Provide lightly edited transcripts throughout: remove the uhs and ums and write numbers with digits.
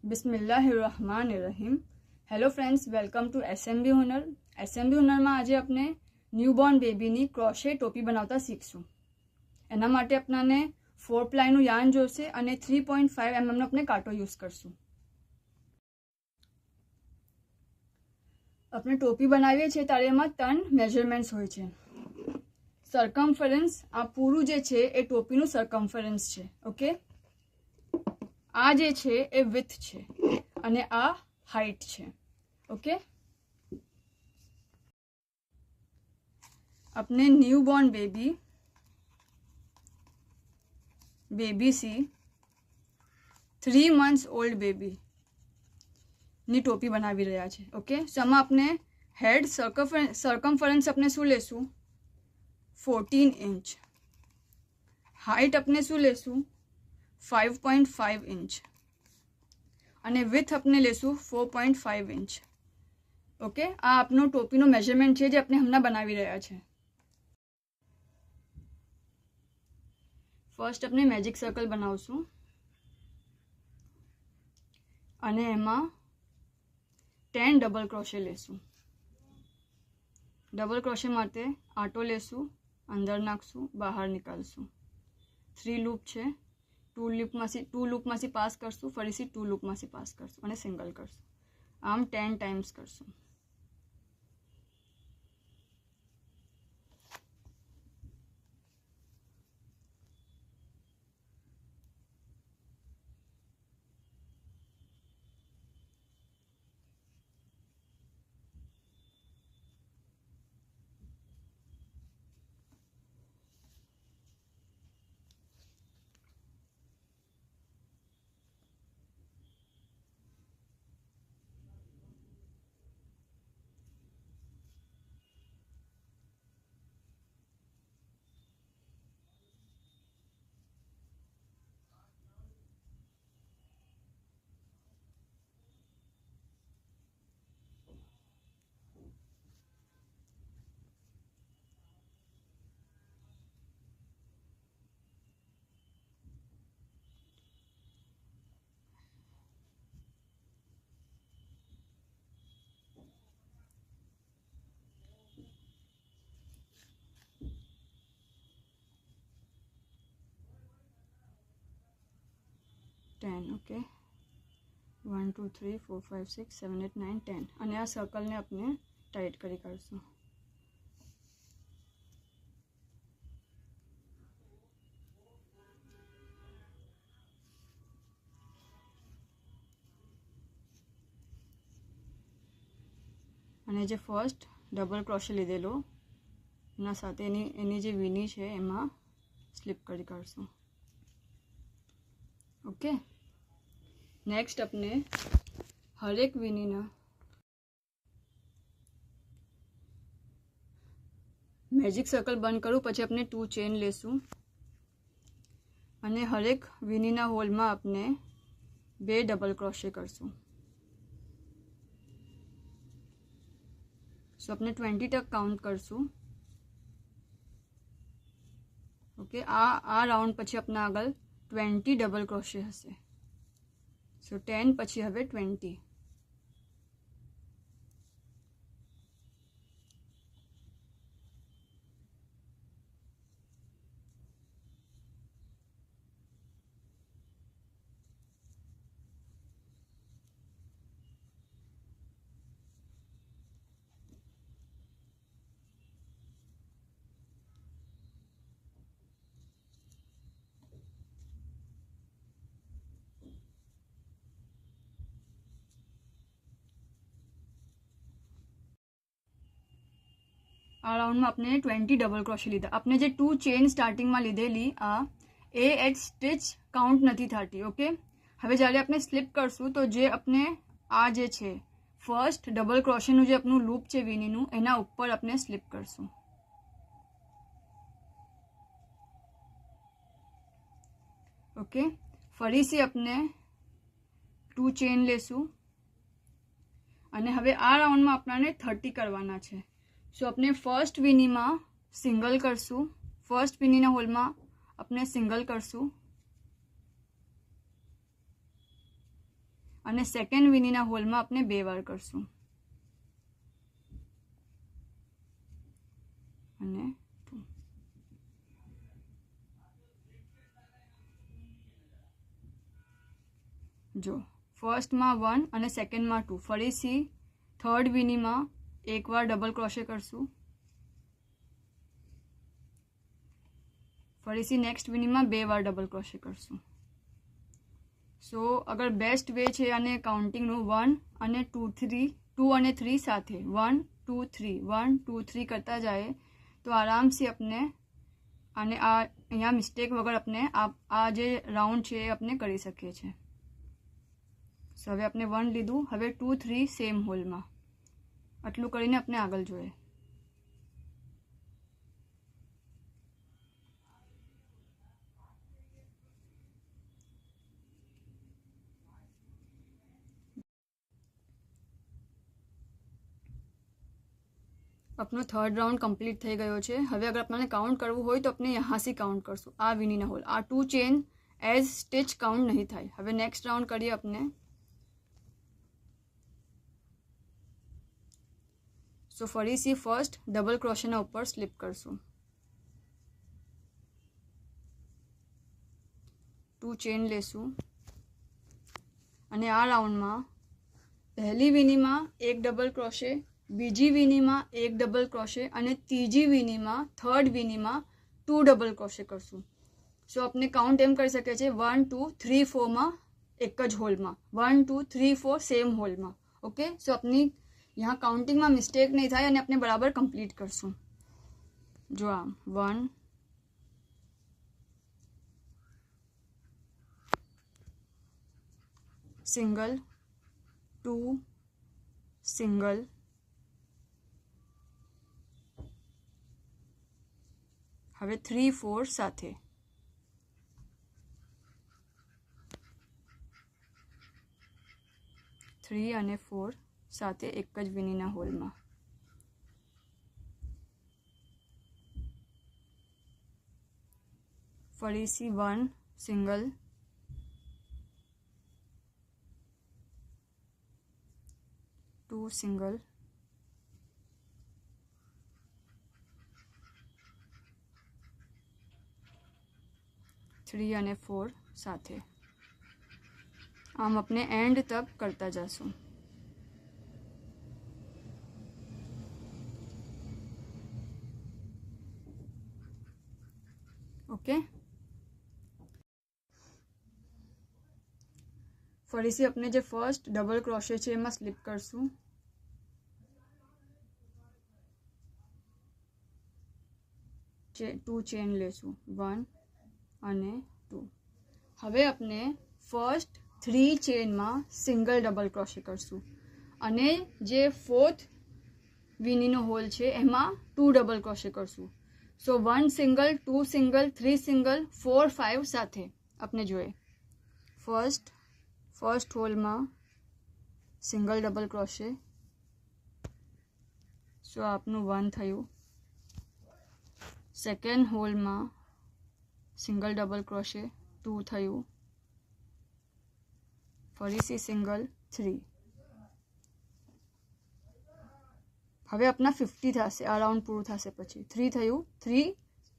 બિસ્મિલ્લાહિર્રહમાનિર્રહીમ. Hello friends, welcome to SMB Hunar. SMB હુનરમાં આજે આપણે ન્યૂબોર્ન બેબીની ક્રોશે ટોપી બનાવતા શીખશું. એના માટે આપણાને 4 પ્લાયનું યાર્ન જોશે અને 3.5 mm આપણે કાંટો યુઝ કરશું. આપણે ટોપી બનાવીએ છીએ ત્યારે એમાં 3 મેજરમેન્ટ્સ હોય છે. સરકમફરન્સ, આ પૂરું જે છે એ ટોપીનું સરકમફરન્સ છે. ઓકે, આ જે છે એ વિથ છે અને આ હાઈટ છે. ઓકે, આપણે ન્યૂબોર્ન બેબી સી 3 months ઓલ્ડ બેબીની ટોપી બનાવી રહ્યા છે. ઓકે, સો આમાં આપણે હેડ સરકમફરન્સ આપણે શું લેશું? 14 ઇંચ. હાઈટ આપણે શું લેશું? 5.5 ઇંચ અને વિથ આપણે લેશું 4.5 ઇંચ. ઓકે, આ આપણું ટોપીનું મેજરમેન્ટ છે જે આપણે હમણાં બનાવી રહ્યા છે. ફર્સ્ટ આપણે મેજિક સર્કલ બનાવશું અને એમાં 10 ડબલ ક્રોશે લેશું. ડબલ ક્રોશે માટે આંટો લેશું, અંદર નાખશું, બહાર નીકાળશું. 3 લૂપ છે, 2 લૂપમાંથી પાસ કરશું, ફરીથી 2 લૂપમાંથી પાસ કરશું અને સિંગલ કરશું. આમ 10 ટાઈમ્સ કરશું. ઓકે, 1 2 3 4 5 6 7 8 9 10 અને આ સર્કલને આપણે ટાઈટ કરી કાઢશું. અને જે ફર્સ્ટ ડબલ ક્રોશે લીધેલો એના સાથે એની જે વીની છે એમાં સ્લીપ કરી કાઢશું. ઓકે, નેક્સ્ટ આપણે હરેક વીનીના મેજિક સર્કલ બંધ કરું પછી આપણે 2 ચેન લેશું અને હરેક વીનીના હોલમાં આપણે 2 ડબલ ક્રોશે કરશું. સો આપણે 20 તક કાઉન્ટ કરશું. ઓકે, આ રાઉન્ડ પછી આપણા આગળ 20 ડબલ ક્રોશે હશે. સો 10 પછી હવે 20. આ રાઉન્ડમાં આપણે 20 ડબલ ક્રોશે લીધા. આપણે જે 2 ચેન સ્ટાર્ટિંગમાં લીધેલી એ એટ સ્ટિચ કાઉન્ટ નથી થતી. ઓકે, હવે જ્યારે આપણે સ્લીપ કરશું તો જે આપણે આ જે છે ફર્સ્ટ ડબલ ક્રોશેનું જે આપણું લૂપ છે વીનીનું એના ઉપર આપણે સ્લીપ કરશું. ઓકે, ફરીથી આપણે 2 ચેન લેશું અને હવે આ રાઉન્ડમાં આપણને 30 કરવાના છે. સો આપણે ફર્સ્ટ વીનીમાં સિંગલ કરશું, ફર્સ્ટ વીનીના હોલમાં આપણે સિંગલ કરશું અને સેકન્ડ વીનીના હોલમાં આપણે 2 વાર કરશું અને 2. જો ફર્સ્ટમાં 1 અને સેકન્ડમાં 2. ફરીથી થર્ડ વીનીમાં એકવાર ડબલ ક્રોશે કરશું, ફરીથી નેક્સ્ટ વીનીમાં 2 વાર ડબલ ક્રોશે કરશું. સો અગર બેસ્ટ વે છે અને કાઉન્ટિંગનું 1 અને 2 અને 3 સાથે 1 2 3 1 2 3 કરતા જાય તો આરામથી આપણે અને આ અહીંયા મિસ્ટેક વગર આપણે આ જે રાઉન્ડ છે એ આપણે કરી શકીએ છીએ. સો હવે આપણે 1 લીધું, હવે 2 3 સેમ હોલમાં આટલું કરીને આપણે આગળ જોઈએ. अपनो थर्ड राउंड कंप्लीट થઈ ગયો છે. હવે અગર આપણને કાઉન્ટ કરવું હોય તો આપણે અહીંયાથી કાઉન્ટ કરશું. આ વીનીના હોલ, આ 2 ચેન એઝ સ્ટિચ કાઉન્ટ નહીં થાય. હવે નેક્સ્ટ રાઉન્ડ કરીએ આપણે. સો ફરીથી ફર્સ્ટ ડબલ ક્રોશેના ઉપર સ્લીપ કરશું, 2 ચેન લેશું અને આ રાઉન્ડમાં પહેલી વીનીમાં એક ડબલ ક્રોશે, બીજી વીનીમાં એક ડબલ ક્રોશે અને ત્રીજી વીનીમાં થર્ડ વીનીમાં 2 ડબલ ક્રોશે કરશું. સો આપણે કાઉન્ટ એમ કરી શકીએ છીએ 1 2 3 4માં એક જ હોલમાં, 1 2 3 4 સેમ હોલમાં. ઓકે, સો આપની यहाँ काउंटिंग में मिस्टेक नहीं था અને આપણે બરાબર કમ્પ્લીટ કરશું. જો આમ 1 સિંગલ, 2 સિંગલ, હવે 3 4 સાથે, 3 અને 4 સાથે એક જ વીનીના હોલમાં. ફરીથી 1 સિંગલ, 2 સિંગલ, 3 અને 4 સાથે. આમ આપણે એન્ડ તક કરતા જશું. ઓકે, ફરીથી આપણે જે ફર્સ્ટ ડબલ ક્રોશે છે એમાં સ્લીપ કરશું, 2 ચેન લેશું, 1 અને 2. હવે આપણે ફર્સ્ટ 3 ચેનમાં સિંગલ ડબલ ક્રોશે કરશું અને જે ફોર્થ વીનીનો હોલ છે એમાં 2 ડબલ ક્રોશે કરશું. સો 1 સિંગલ, 2 સિંગલ, 3 સિંગલ, 4 5 સાથે આપણે જોઈએ. ફર્સ્ટ હોલમાં સિંગલ ડબલ ક્રોશે, સો આપનું 1 થયું. સેકન્ડ હોલમાં સિંગલ ડબલ ક્રોશે, 2 થયું. ફરીથી સિંગલ, 3. હવે આપના 50 થશે, આ રાઉન્ડ પૂરું થશે પછી. 3 થયું, 3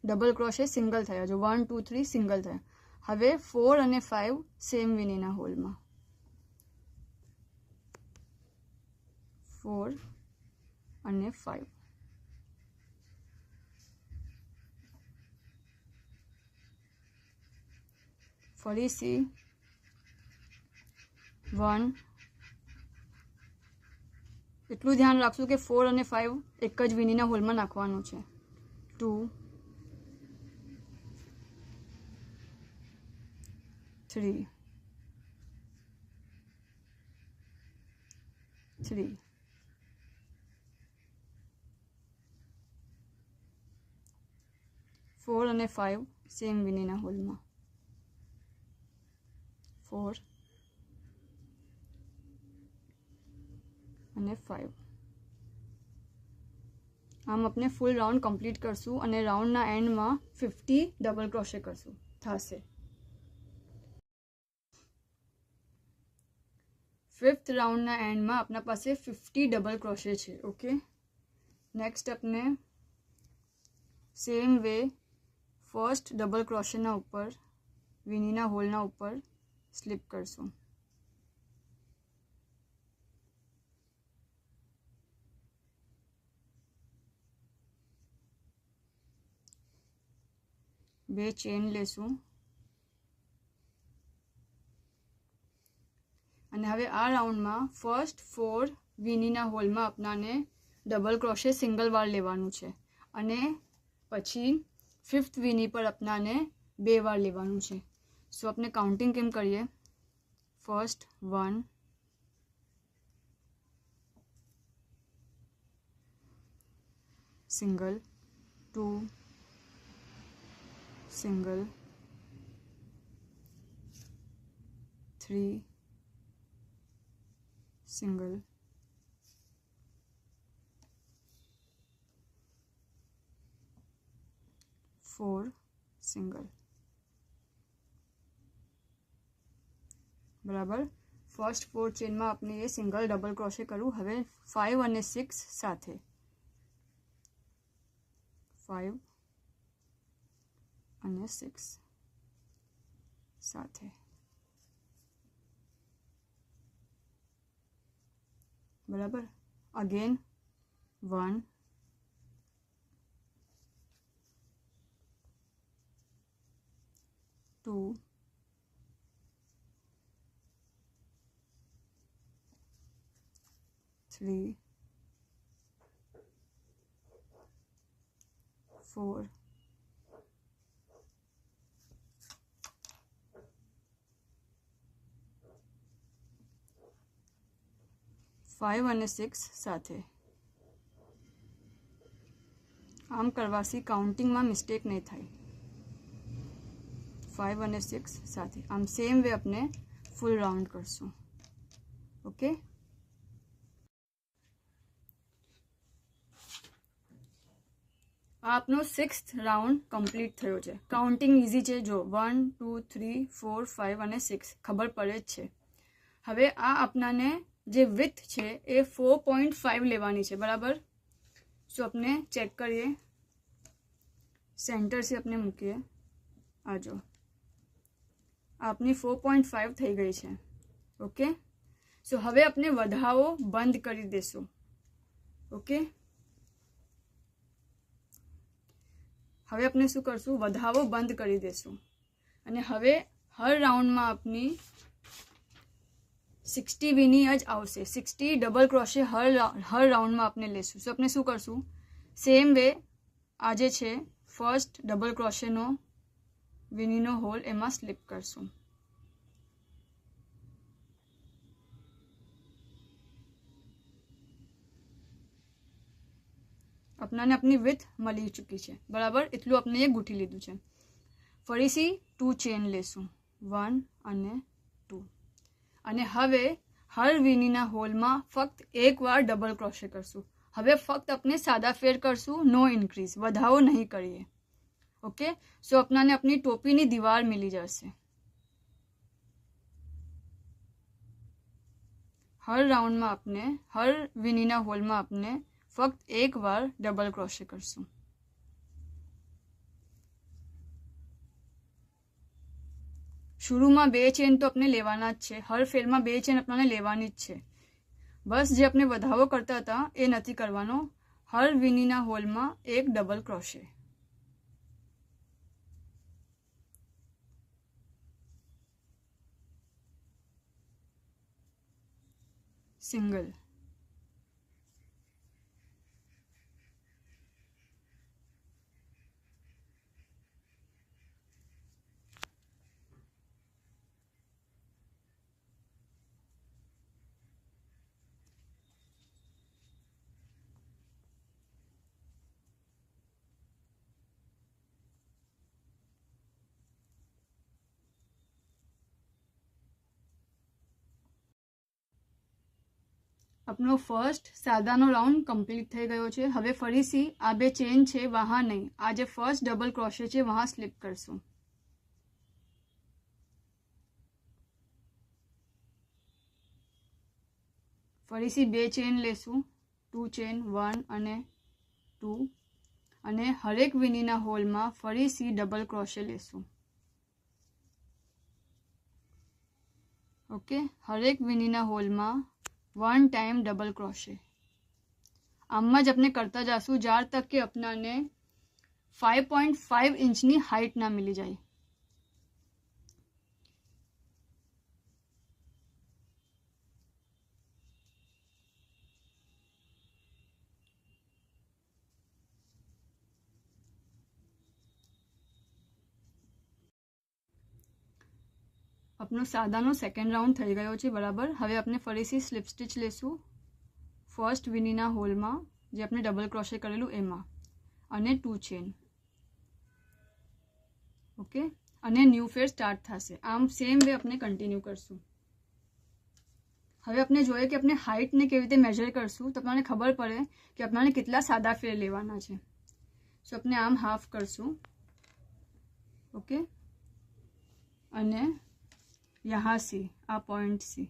ડબલ ક્રોશે સિંગલ થયા, જો 1 2 3 સિંગલ થયા. હવે 4 અને 5 સેમ વીનીના હોલમાં, 4 અને 5. ફરીથી 1, એટલું ધ્યાન રાખશું કે 4 અને 5 એક જ વીનીના હોલમાં નાખવાનું છે. 2 3 3 4 અને 5 સેમ વીનીના હોલમાં, 4 અને 5. આમ આપણે ફૂલ રાઉન્ડ કમ્પ્લીટ કરશું અને રાઉન્ડના એન્ડમાં 50 ડબલ ક્રોશે કરશું થશે. 5th રાઉન્ડના એન્ડમાં આપણા પાસે 50 ડબલ ક્રોશે છે. ઓકે, નેક્સ્ટ આપણે સેમ વે ફર્સ્ટ ડબલ ક્રોશેના ઉપર વિનીના હોલના ઉપર સ્લીપ કરશું. બે ચેન લેશું અને હવે આ રાઉન્ડમાં ફર્સ્ટ 4 વિનીના હોલમાં આપણાને ડબલ ક્રોશે સિંગલ વાર લેવાનું છે અને પછી 5th વિની પર આપણાને 2 વાર લેવાનું છે. સો આપણે કાઉન્ટિંગ કેમ કરીએ? First 1, single, 2, single, 3, single, 4, single. બરાબર. ફર્સ્ટ 4 ચેનમાં આપણે એ સિંગલ ડબલ ક્રોશે કરવું. હવે 5 અને 6 સાથે, 5 અને 6 સાથે. બરાબર. અગેન 1, 2, 3, 4, 5 અને 6 સાથે. આમ કરવાથી કાઉન્ટિંગમાં મિસ્ટેક નહીં થાય. 5 અને 6 સાથે. આમ સેમ વે આપણે ફૂલ રાઉન્ડ કરશું. ઓકે, આપનો 6th રાઉન્ડ કમ્પ્લીટ થયો છે. કાઉન્ટિંગ ઇઝી છે. જો 1, 2, 3, 4, 5 અને 6 ખબર પડે જ છે. હવે આ આપણાને જે વિથ છે એ 4.5 લેવાની છે. બરાબર. સો આપણે ચેક કરીએ, સેન્ટરથી આપણે મૂકીએ. આ જો આપની 4.5 થઈ ગઈ છે. ઓકે, સો હવે આપણે વધાવો બંધ કરી દેશું. ઓકે, હવે આપણે શું કરશું? વધાવો બંધ કરી દેશું અને હવે હર રાઉન્ડમાં આપની 60 વિની જ આવશે. 60 ડબલ ક્રોશે હર રાઉન્ડમાં આપણે લેશું. સો આપણે શું કરશું? સેમ વે આજે છે ફર્સ્ટ ડબલ ક્રોશેનો વિનીનો હોલ એમાં સ્લીપ કરશું. આપણાને આપની વિથ મળી ચૂકી છે. બરાબર. એટલું આપણે એ ગૂંથી લીધું છે. ફરીથી 2 ચેન લેશું, 1 અને 2 અને હવે હર વિનીના હોલમાં ફક્ત એક વાર ડબલ ક્રોશે કરશું. હવે ફક્ત આપણે સાદા ફેર કરશું, નો ઇન્ક્રીઝ. વધાવો નહીં કરીએ. ઓકે, સો આપણાને આપની ટોપીની દીવાર મિલી જશે. હર રાઉન્ડમાં આપણે હર વિનીના હોલમાં આપણે ફક્ત એક વાર ડબલ ક્રોશે કરશું. शुरू में 2 चेन तो अपने लेवाना ज छे. हर फेर में 2 चेन अपने लेवानी ज छे. बस जे अपने वधावो करता था ए नथी करवानो. हर विनीना होल में एक डबल क्रोशे. सिंगल, अपनो फर्स्ट सादानो राउंड कम्प्लीट થઈ ગયો છે. હવે ફરીથી આ 2 ચેન છે વહાં નહીં, આ જે ફર્સ્ટ ડબલ ક્રોશે છે વહાં સ્લીપ કરશું. ફરીથી 2 ચેન લેશું, 2 ચેન 1 અને 2, અને હરેક વીનીના હોલમાં ફરીથી ડબલ ક્રોશે લેશું. ઓકે, હરેક વીનીના હોલમાં 1 ટાઈમ ડબલ ક્રોશે. આમ જ આપણે કરતા જશું જ્યાર તક કે આપણાને 5.5 ઇંચની હાઇટ ના મિલી જાય. આપનો સાદાનો સેકન્ડ રાઉન્ડ થઈ ગયો છે બરાબર. હવે આપણે ફરીથી સ્લીપ સ્ટિચ લેશું ફર્સ્ટ વીનીના હોલમાં, જે આપણે ડબલ ક્રોશે કરેલું એમાં, અને 2 ચેન. ઓકે, અને ન્યૂ ફેર સ્ટાર્ટ થશે. આમ સેમ વે આપણે કન્ટિન્યુ કરશું. હવે આપણે જોઈએ કે આપણે હાઇટને કેવી રીતે મેજર કરશું, તો આપણને ખબર પડે કે આપણને કેટલા સાદા ફેર લેવાના છે. સો આપણે આમ હાફ કરશું. ઓકે, અને यहाँ से आ पॉइंट से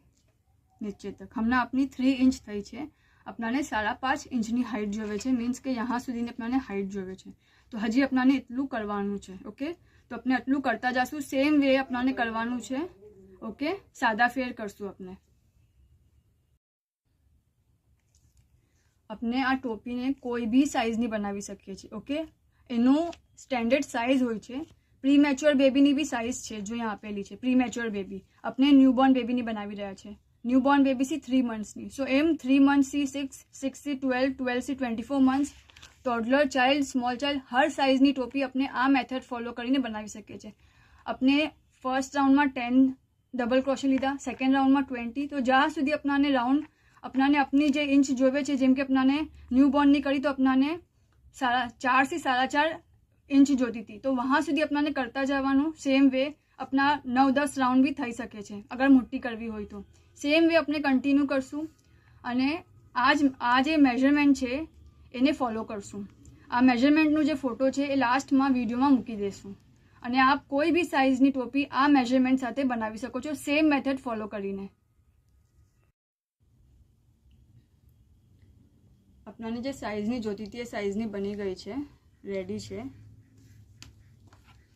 नीचे तक हमने अपनी 3 इंच થઈ છે. આપણાને 5.5 ઇંચની હાઇટ જોવે છે, મીન્સ કે यहाँ સુધીની આપણાને હાઇટ જોવે છે. તો હજી આપણાને એટલું કરવાનું છે. ઓકે, તો આપણે એટલું કરતા જશું. સેમ વે આપણાને કરવાનું છે. ઓકે, સાદા ફેર કરશું. આપણે આ ટોપીને કોઈ બી સાઇઝની બનાવી શકીએ છીએ. ઓકે, એનું સ્ટેન્ડર્ડ સાઇઝ હોય છે. પ્રી મેચ્યોર બેબીની બી સાઇઝ છે, જો અહીંયા આપેલી છે. પ્રી મેચ્યોર બેબી આપણે ન્યૂબોર્ન બેબીની બનાવી રહ્યા છે. Newborn baby 3 મંથ્સની. સો એમ 3 મંથ્સથી 6, 6થી 12, 12થી 24 મંથ્સ, ટોડલર ચાઇલ્ડ, સ્મોલ ચાઇલ્ડ, હર સાઇઝની ટોપી આપણે આ મેથડ ફોલો કરીને બનાવી શકીએ છીએ. આપણે ફર્સ્ટ રાઉન્ડમાં 10 ડબલ ક્રોશે લીધા, સેકન્ડ રાઉન્ડમાં 20. તો જ્યાં સુધી આપણાને રાઉન્ડ આપણાને આપની જે ઇંચ જોવે છે, જેમ કે આપણાને ન્યૂબોર્નની કરી તો આપણાને 4 થી 4.5 इंच જોતી હતી, તો વहाँ સુધી આપણાને કરતા જવાનું. સેમ વે આપણા 9-10 રાઉન્ડ બી થઈ શકે છે અગર મોટી કરવી હોય તો. સેમ વે આપણે કન્ટિન્યુ કરશું અને આ જે મેઝરમેન્ટ છે એને ફોલો કરશું. આ મેઝરમેન્ટનું જે ફોટો છે એ લાસ્ટમાં વિડીયોમાં મૂકી દઈશું, અને આપ કોઈ બી સાઇઝની ટોપી આ મેઝરમેન્ટ સાથે બનાવી શકો છો, સેમ મેથડ ફોલો કરીને. આપણાને જે સાઇઝની જોતી હતી એ સાઇઝની બની ગઈ છે, રેડી છે.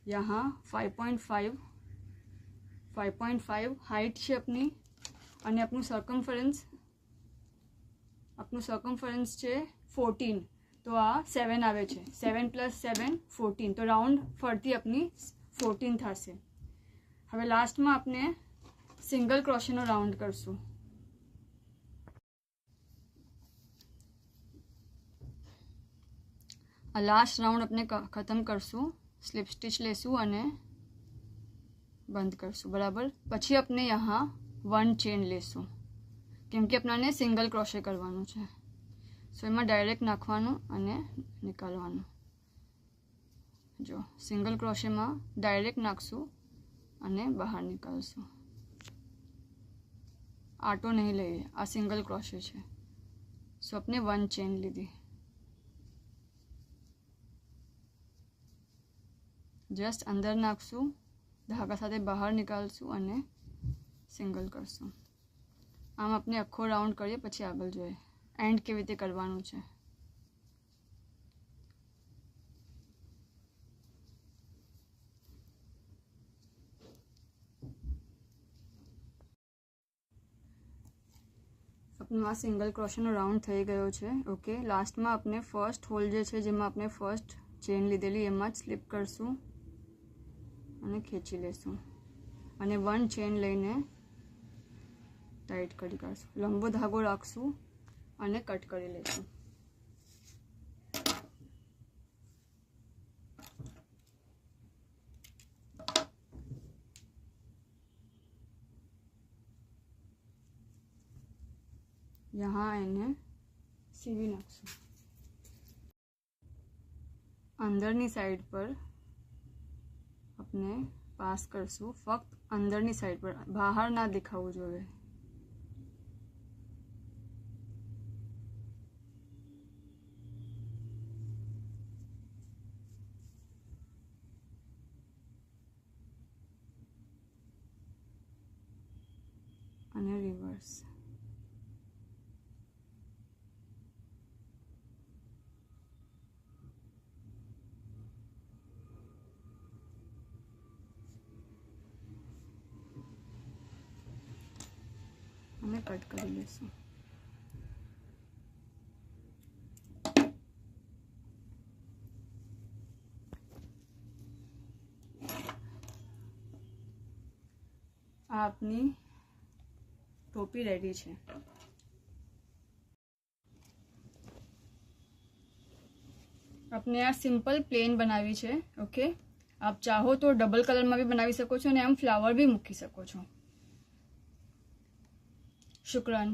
यहाँ 5.5 હાઇટ છે આપની, અને આપણું સર્કમફરન્સ છે 14. તો આ 7 આવે છે. 7 + 7 14. તો રાઉન્ડ ફરતી આપની 14 થશે. હવે લાસ્ટમાં આપણે સિંગલ ક્રોશેનો રાઉન્ડ કરશું. આ લાસ્ટ રાઉન્ડ આપણે ખતમ કરશું. સ્લીપ સ્ટિચ લેશું અને બંધ કરશું બરાબર. પછી આપણે यहाँ 1 ચેન લેશું, કેમ કે આપણાને સિંગલ ક્રોશે કરવાનું છે. સો એમાં ડાયરેક્ટ નાખવાનું અને નીકાળવાનું. જો સિંગલ ક્રોશેમાં ડાયરેક્ટ નાખશું અને બહાર નીકાળશું. આટો નહીં લઈએ, આ સિંગલ ક્રોશે છે. સો આપણે 1 ચેન લીધી. જસ્ટ અંદર નાખશું, ધાગા સાથે બહાર નીકાળશું અને સિંગલ કરશું. આમ આપણે આખો રાઉન્ડ કરીએ, પછી આગળ જોઈએ એન્ડ કેવી રીતે કરવાનું છે. આપણું આ સિંગલ ક્રોશેનો રાઉન્ડ થઈ ગયો છે. ઓકે, લાસ્ટમાં આપણે ફર્સ્ટ હોલ જે છે, જેમાં આપણે ફર્સ્ટ ચેન લીધેલી એમાં જ સ્લીપ કરશું અને ખેંચી લેશું, અને 1 ચેન લઈને ટાઈટ કરી કાઢશું. લંબો ધાગો રાખશું અને કટ કરી લઈશું. यहाँ એને સીવી નાખશું. અંદરની સાઈડ પર આપણે પાસ કરશું, ફક્ત અંદરની સાઈડ પર, બહાર ના દેખાવું જોઈએ. અને રિવર્સ. કટ કરી લઈશું. આપની ટોપી રેડી છે. આપને આ સિમ્પલ પ્લેન બનાવી છે. ઓકે, આપ ચાહો તો ડબલ કલરમાં બી બનાવી શકો છો અને આમ ફ્લાવર બી મૂકી શકો છો. શુક્રાન.